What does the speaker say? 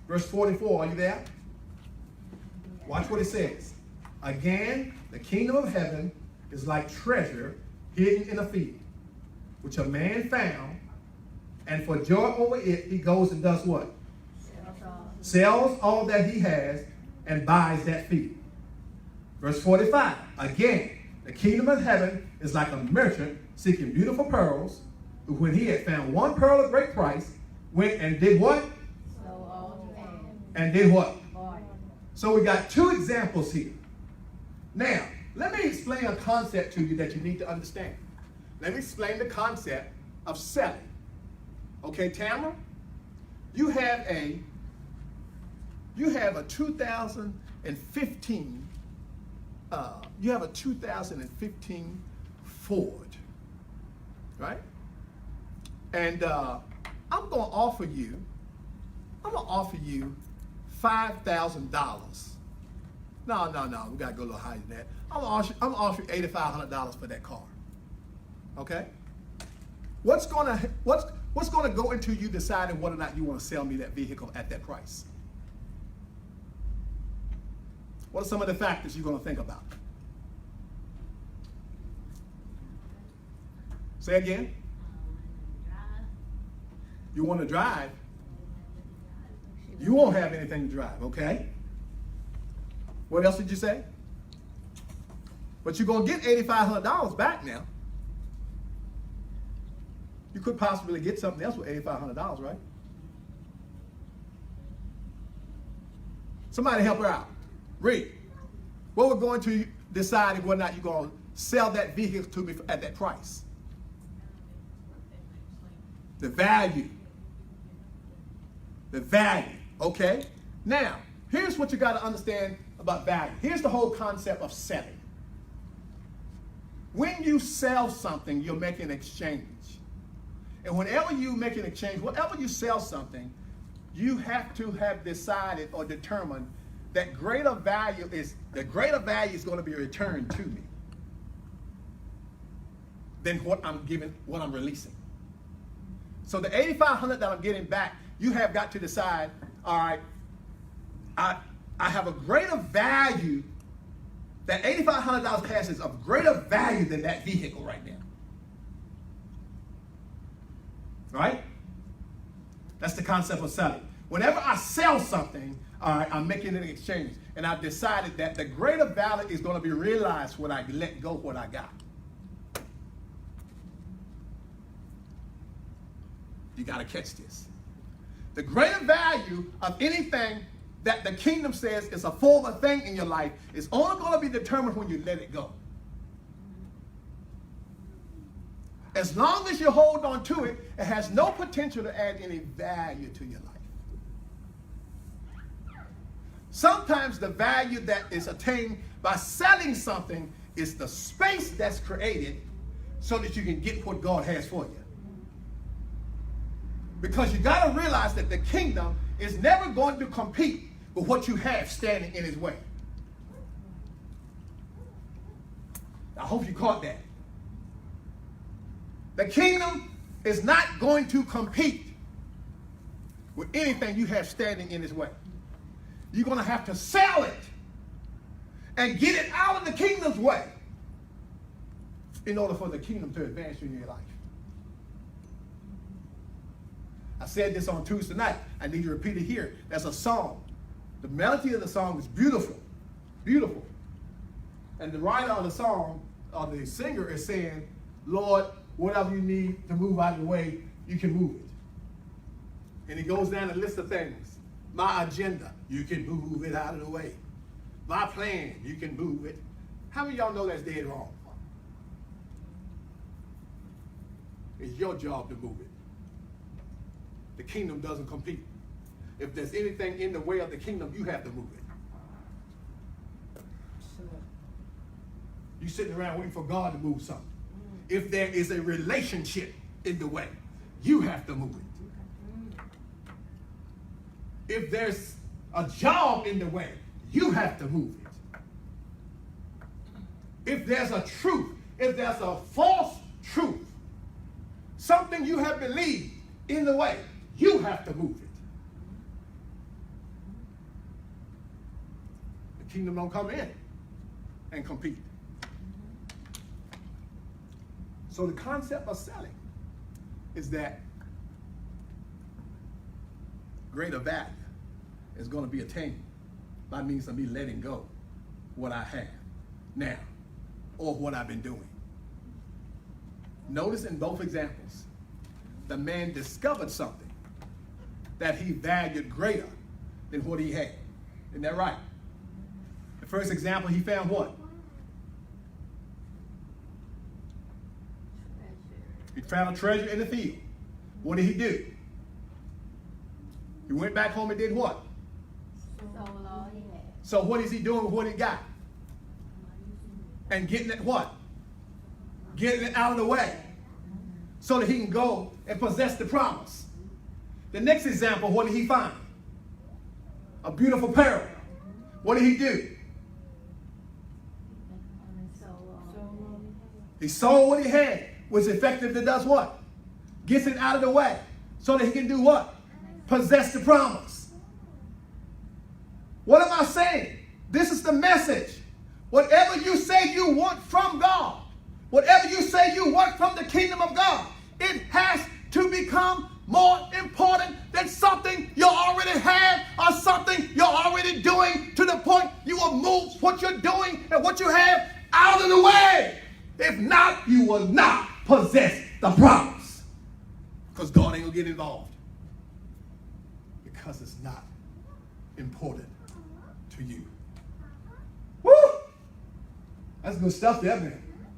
Verse 44, are you there? Watch what it says. Again, the kingdom of heaven is like treasure hidden in a field, which a man found, and for joy over it, he goes and does what? Sells all that he has and buys that field. Verse 45, again, the kingdom of heaven is like a merchant seeking beautiful pearls, who when he had found one pearl of great price, went and did what? And did what? So we got two examples here. Now, let me explain a concept to you that you need to understand. Let me explain the concept of selling. Okay, Tamara, you have a 2015 Ford, right? And I'm going to offer you $5,000. No, we got to go a little higher than that. I'm going to offer you $8,500 for that car. Okay? What's going to go into you deciding whether or not you want to sell me that vehicle at that price? What are some of the factors you're going to think about? Say again. You want to drive. You won't have anything to drive, okay? What else did you say? But you're going to get $8,500 back now. You could possibly get something else with $8,500, right? Somebody help her out. Read. What we're going to decide whether or not you're going to sell that vehicle to me at that price. The value. The value. Okay? Now, here's what you got to understand about value. Here's the whole concept of selling. When you sell something, you're making an exchange. And whenever you make an exchange, whenever you sell something, you have to have decided or determined that greater value is going to be returned to me than what I'm giving, what I'm releasing. So the $8,500 that I'm getting back, you have got to decide, all right, I have a greater value, that $8,500 cash is of greater value than that vehicle right now. Right? That's the concept of selling. Whenever I sell something, all right, I'm making an exchange. And I've decided that the greater value is going to be realized when I let go of what I got. You got to catch this. The greater value of anything that the kingdom says is a former thing in your life is only going to be determined when you let it go. As long as you hold on to it, it has no potential to add any value to your life. Sometimes the value that is attained by selling something is the space that's created so that you can get what God has for you. Because you got to realize that the kingdom is never going to compete with what you have standing in its way. I hope you caught that. The kingdom is not going to compete with anything you have standing in its way. You're going to have to sell it and get it out of the kingdom's way in order for the kingdom to advance in your life. I said this on Tuesday night. I need to repeat it here. There's a song. The melody of the song is beautiful. Beautiful. And the writer of the song, or the singer, is saying, Lord, whatever you need to move out of the way, you can move it. And he goes down a list of things. My agenda, you can move it out of the way. My plan, you can move it. How many of y'all know that's dead wrong? It's your job to move it. The kingdom doesn't compete. If there's anything in the way of the kingdom, you have to move it. You're sitting around waiting for God to move something. If there is a relationship in the way, you have to move it. If there's a job in the way, you have to move it. If there's a truth, if there's a false truth, something you have believed in the way, you have to move it. kingdom don't come in and compete. So the concept of selling is that greater value is going to be attained by means of me letting go what I have now or what I've been doing. Notice in both examples, the man discovered something that he valued greater than what he had. Isn't that right? The first example, he found what? He found a treasure in the field. What did he do? He went back home and did what? So what is he doing with what he got? And getting it what? Getting it out of the way so that he can go and possess the promise. The next example, what did he find? A beautiful pearl. What did he do? He sold what he had, which effectively does what? Gets it out of the way so that he can do what? Possess the promise. What am I saying? This is the message. Whatever you say you want from God, whatever you say you want from the kingdom of God, it has to become more important than something you already have or something you're already doing, to the point you will move what you're doing and what you have out of the way. If not, you will not possess the promise, because God ain't gonna get involved, because it's not important to you. Woo! That's good stuff there, man.